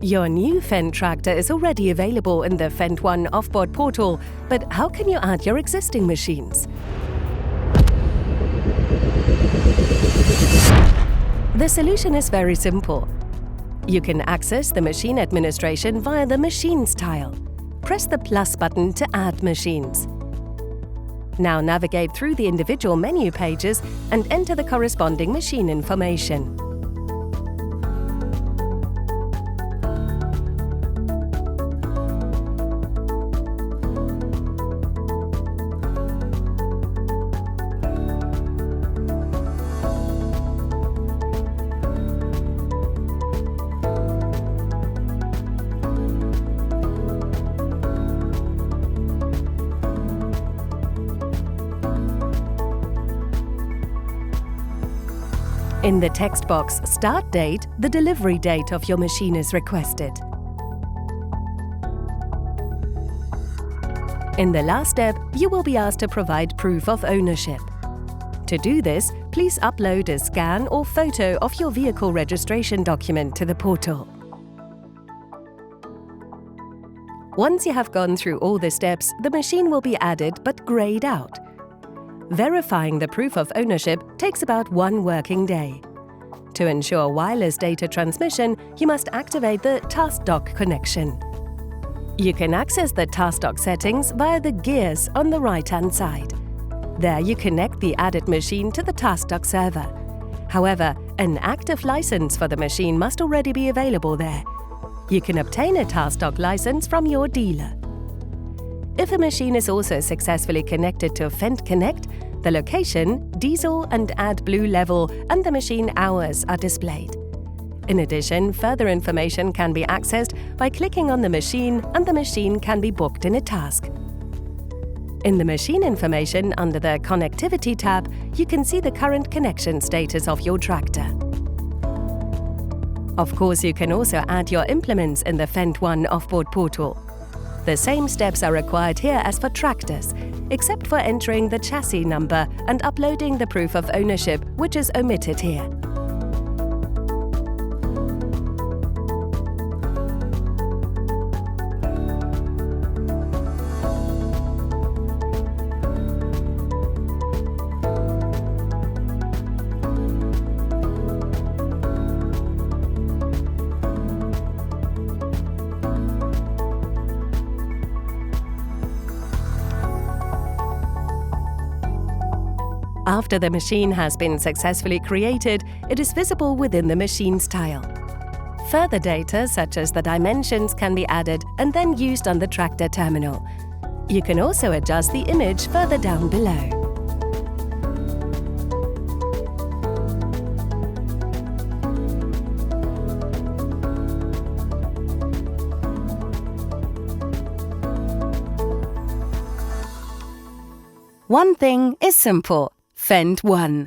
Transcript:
Your new Fendt tractor is already available in the FendtONE offboard portal, but how can you add your existing machines? The solution is very simple. You can access the machine administration via the Machines tile. Press the plus button to add machines. Now navigate through the individual menu pages and enter the corresponding machine information. In the text box Start Date, the delivery date of your machine is requested. In the last step, you will be asked to provide proof of ownership. To do this, please upload a scan or photo of your vehicle registration document to the portal. Once you have gone through all the steps, the machine will be added but grayed out. Verifying the proof of ownership takes about 1 working day. To ensure wireless data transmission, you must activate the TaskDock connection. You can access the TaskDock settings via the gears on the right-hand side. There you connect the added machine to the TaskDock server. However, an active license for the machine must already be available there. You can obtain a TaskDock license from your dealer. If a machine is also successfully connected to Fendt Connect, the location, diesel and AdBlue level and the machine hours are displayed. In addition, further information can be accessed by clicking on the machine and the machine can be booked in a task. In the machine information under the Connectivity tab, you can see the current connection status of your tractor. Of course, you can also add your implements in the FendtONE offboard portal. The same steps are required here as for tractors, except for entering the chassis number and uploading the proof of ownership, which is omitted here. After the machine has been successfully created, it is visible within the Machines tile. Further data, such as the dimensions, can be added and then used on the tractor terminal. You can also adjust the image further down below. One thing is simple: FendtONE.